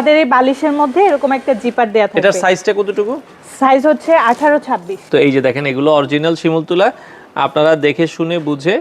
আমাদের এই বালিশের মধ্যে এরকম একটা জিপার দেয়া থাকবে। এটার সাইজটা কতটুকু? সাইজ হচ্ছে 18-26। তো এই যে দেখেন এগুলো অরিজিনাল শিমুল তুলা, আপনারা দেখে শুনে বুঝে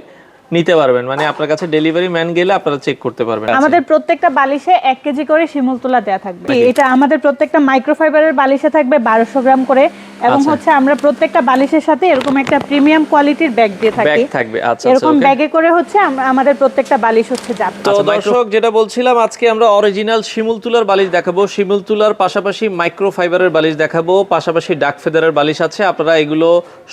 নিতে পারবেন, মানে আপনার কাছে ডেলিভারি ম্যান গেলে আপনারা চেক করতে পারবেন। আমাদের প্রত্যেকটা বালিশে 1 কেজি করে শিমুল তুলা দেয়া থাকবে। এটা আমাদের প্রত্যেকটা মাইক্রোফাইবারের বালিশে থাকবে 1200 গ্রাম করে, এবং হচ্ছে আমরা প্রত্যেকটা বালিশের সাথে এরকম একটা প্রিমিয়াম কোয়ালিটির ব্যাগ দিয়ে থাকি। ব্যাগ থাকবে, আচ্ছা এরকম ব্যাগে করে হচ্ছে আমাদের প্রত্যেকটা বালিশ হচ্ছে যাবে। তো দর্শক যেটা বলছিলাম, আজকে আমরা অরিজিনাল শিমুল তুলার বালিশ দেখাবো, শিমুল তুলার পাশাপাশি মাইক্রোফাইবারের বালিশ দেখাবো, পাশাপাশি ডাক ফেদারের বালিশ আছে। আপনারা এগুলো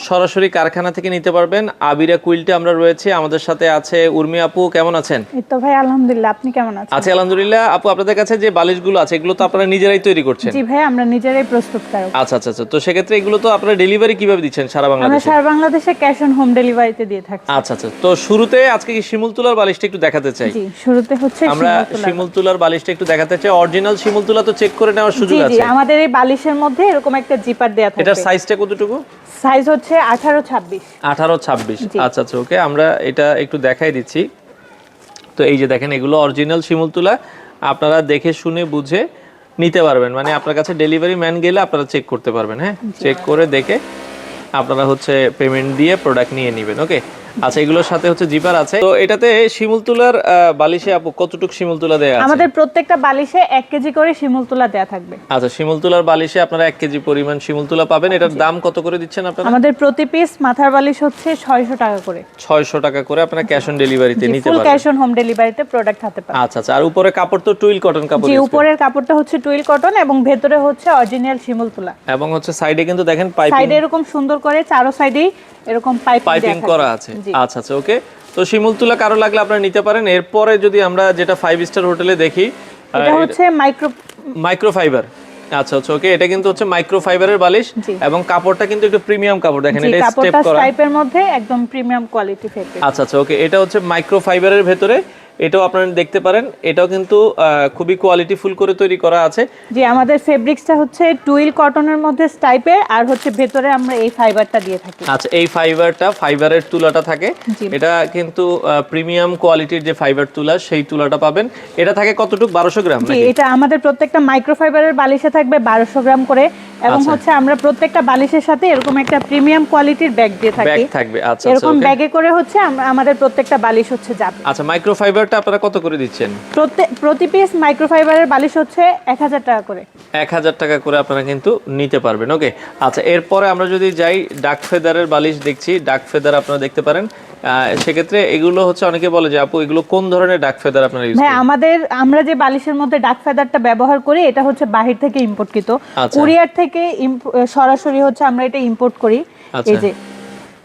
সরাসরি কারখানা থেকে নিতে পারবেন। আবিরা কুইল্টে আমরা রয়েছে, আমাদের সাথে আছে উর্মি আপু। কেমন আছেন? এই তো ভাই আলহামদুলিল্লাহ, আপনি কেমন আছেন? আছি আলহামদুলিল্লাহ। আপু, আপনাদের কাছে যে বালিশগুলো আছে এগুলো তো আপনারা নিজেরাই তৈরি করছেন? জি ভাই, আমরা নিজেরাই প্রস্তুতকারক। আচ্ছা আচ্ছা আচ্ছা। তো সেক্ষেত্রে এগুলো তো আপনারা ডেলিভারি কিভাবে দিচ্ছেন সারা আমরা বাংলাদেশে? সারা বাংলাদেশে ক্যাশ অন হোম ডেলিভারিতে দিয়ে থাকি। আচ্ছা আচ্ছা। তো শুরুতে আজকে কি শিমুল তুলার বালিশটা একটু দেখাতে চাই। জি, শুরুতে হচ্ছে আমরা শিমুল তুলার বালিশটা একটু দেখাতে চাই। অরিজিনাল শিমুল তুলা তো চেক করে নেওয়ার সুযোগ আছে? জি, আমাদের এই বালিশের মধ্যে এরকম একটা জিপার দেয়া থাকবে। এটার সাইজটা কতটুকু? সাইজ হচ্ছে 18-26। 18-26। আচ্ছা আচ্ছা, ওকে, আমরা এটা একটু দেখাই দিচ্ছি। তো এই যে দেখেন এগুলো অরিজিনাল শিমুল তুলা, আপনারা দেখে শুনে বুঝে নিতে পারবেন, মানে আপনার কাছে ডেলিভারি ম্যান গেলে আপনারা চেক করতে পারবেন। হ্যাঁ, চেক করে দেখে আপনারা হচ্ছে পেমেন্ট দিয়ে প্রোডাক্ট নিয়ে নেবেন। ওকে, আচ্ছা, এগুলোর সাথে হচ্ছে জিপার আছে। তো এটাতে শিমুল তুলার বালিশে আপু কতটুকু শিমুল তুলা দেয়া আছে? আমাদের প্রত্যেকটা বালিশে 1 কেজি করে শিমুল তুলা দেয়া থাকবে। আচ্ছা, শিমুল তুলার বালিশে আপনারা 1 কেজি পরিমাণ শিমুল তুলা পাবেন। এটার দাম কত করে দিচ্ছেন আপনারা? আমাদের প্রতি পিস মাথার বালিশ হচ্ছে 600 টাকা করে। 600 টাকা করে আপনারা ক্যাশ অন ডেলিভারিতে নিতে ফুল পারবেন। ক্যাশ অন হোম ডেলিভারিতে প্রোডাক্ট হাতে পাবেন। আচ্ছা আচ্ছা। আর উপরে কাপড় তো টুইল কটন কাপড়? জি, উপরের কাপড়টা হচ্ছে টুইল কটন এবং ভেতরে হচ্ছে অরিজিনাল শিমুল তুলা, এবং হচ্ছে সাইডে কিন্তু দেখেন পাইপিং, সাইডে এরকম সুন্দর করে চারো সাইডেই এরকম পাইপিং করা আছে। আচ্ছা আচ্ছা, ওকে। তো শিমুল তুলা কারো লাগলে আপনারা নিতে পারেন। এরপরে যদি আমরা যেটা 5 স্টার হোটেলে দেখি, এটা হচ্ছে মাইক্রোফাইবার। আচ্ছা আচ্ছা, ওকে, এটা কিন্তু হচ্ছে মাইক্রোফাইবারের বালিশ এবং কাপড়টা কিন্তু একটু প্রিমিয়াম কাপড়। দেখেন এটা স্টেপ করা, টাইপের মধ্যে একদম প্রিমিয়াম কোয়ালিটি ফেব্রিক। আচ্ছা আচ্ছা, ওকে, এটা হচ্ছে মাইক্রোফাইবারের ভেতরে, এটাও আপনারা দেখতে পারেন। এটাও কিন্তু খুবই কোয়ালিটিফুল করে তৈরি করা আছে। জি, আমাদের ফেব্রিক্সটা হচ্ছে টুইল কটনের মধ্যে টাইপের, আর হচ্ছে ভেতরে আমরা এই ফাইবারটা দিয়ে থাকি। আচ্ছা, এই ফাইবারের তুলাটা থাকে, এটা কিন্তু প্রিমিয়াম কোয়ালিটির যে ফাইবার তুলা, সেই তুলাটা পাবেন। এটা থাকে কতটুকু? 1200 গ্রাম নাকি? এটা আমাদের প্রত্যেকটা মাইক্রোফাইবারের বালিশে থাকবে 1200 গ্রাম করে, এবং হচ্ছে আমরা প্রত্যেকটা বালিশের সাথে এরকম একটা প্রিমিয়াম কোয়ালিটির ব্যাগ দিয়ে থাকি। ব্যাগ থাকবে, আচ্ছা, এরকম ব্যাগে করে হচ্ছে আমাদের প্রত্যেকটা বালিশ হচ্ছে যাবে। আচ্ছা, মাইক্রোফাইবারটা আপনারা কত করে দিচ্ছেন? প্রতি পিস মাইক্রোফাইবারের বালিশ হচ্ছে 1000 টাকা করে। 1000 টাকা করে আপনারা কিন্তু নিতে পারবেন। ওকে, আচ্ছা, এরপরে আমরা যদি যাই ডাক ফেদারের বালিশ দেখছি। ডাক ফেদার আপনারা দেখতে পারেন। সেক্ষেত্রে এগুলো হচ্ছে অনেকে বলে যে আপু এগুলো কোন ধরনের ডাক ফেদার আপনারা ইউজ করেন? আমরা যে বালিশের মধ্যে ডাক ফেদারটা ব্যবহার করি, এটা হচ্ছে বাহির থেকে ইম্পোর্টকৃত, কুরিয়ার থেকে সরাসরি হচ্ছে আমরা এটা ইম্পোর্ট করি। এই যে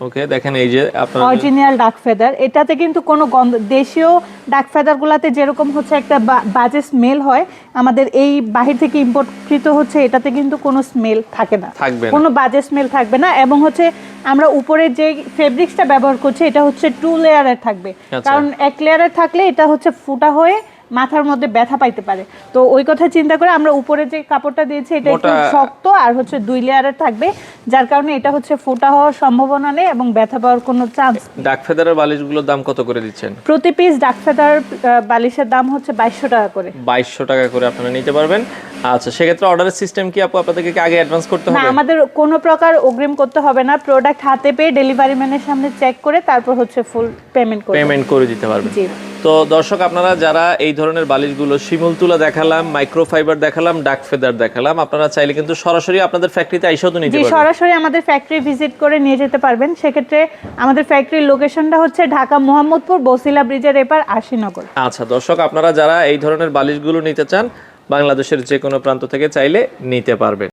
ওকে, দেখেন এই যে আপনারা অরিজিনাল ডাক ফেদার, এটাতে কিন্তু কোনো গন্ধ, দেশীয় ডাক ফেদারগুলোতে যেরকম হচ্ছে একটা বাজে স্মেল হয়, আমাদের এই বাহির থেকে ইম্পোর্টকৃত হচ্ছে এটাতে কিন্তু কোনো স্মেল থাকে না, কোনো বাজে স্মেল থাকবে না। এবং হচ্ছে আমরা উপরে যে ফেব্রিক্সটা ব্যবহার করছি এটা হচ্ছে 2 লেয়ারের থাকবে, কারণ 1 লেয়ারের থাকলে এটা হচ্ছে ফুটা হয়ে মাথার মধ্যে ব্যথা পাইতে পারে। তো ওই কথা চিন্তা করে আমরা উপরে যে কাপড়টা দিয়েছি এটা একটু শক্ত আর হচ্ছে 2 লেয়ারের থাকবে, যার কারণে এটা হচ্ছে ফোটা হওয়ার সম্ভাবনা নেই এবং ব্যথা পাওয়ার কোনো চান্স। ডাক ফেদারের বালিশগুলোর দাম কত করে দিচ্ছেন? প্রতি পিস ডাক ফেদার বালিশের দাম হচ্ছে 2200 টাকা করে। 2200 টাকা করে আপনারা নিতে পারবেন। আচ্ছা, সেক্ষেত্রে অর্ডারের সিস্টেম কি আপু? আপনাদেরকে আগে অ্যাডভান্স করতে হবে? না, আমাদের কোনো প্রকার অগ্রিম করতে হবে না। প্রোডাক্ট হাতে পেয়ে ডেলিভারি ম্যানের সামনে চেক করে তারপর হচ্ছে ফুল পেমেন্ট করে দিতে পারবেন। জি। তো দর্শক, আপনারা যারা এই ধরনের বালিশগুলো, শিমুল তুলা দেখালাম, মাইক্রোফাইবার দেখালাম, ডাক ফেদার দেখালাম, আপনারা চাইলে কিন্তু সরাসরি আপনাদের ফ্যাক্টরিতে এসেও তো নিতে পারবেন। সরাসরি আমাদের ফ্যাক্টরি ভিজিট করে নিয়ে যেতে পারবেন। সেক্ষেত্রে আমাদের ফ্যাক্টরির লোকেশনটা হচ্ছে ঢাকা মোহাম্মদপুর বসিলা ব্রিজের এপার আশিনগর। আচ্ছা দর্শক, আপনারা যারা এই ধরনের বালিশগুলো নিতে চান, বাংলাদেশের যে কোনো প্রান্ত থেকে চাইলে নিতে পারবেন।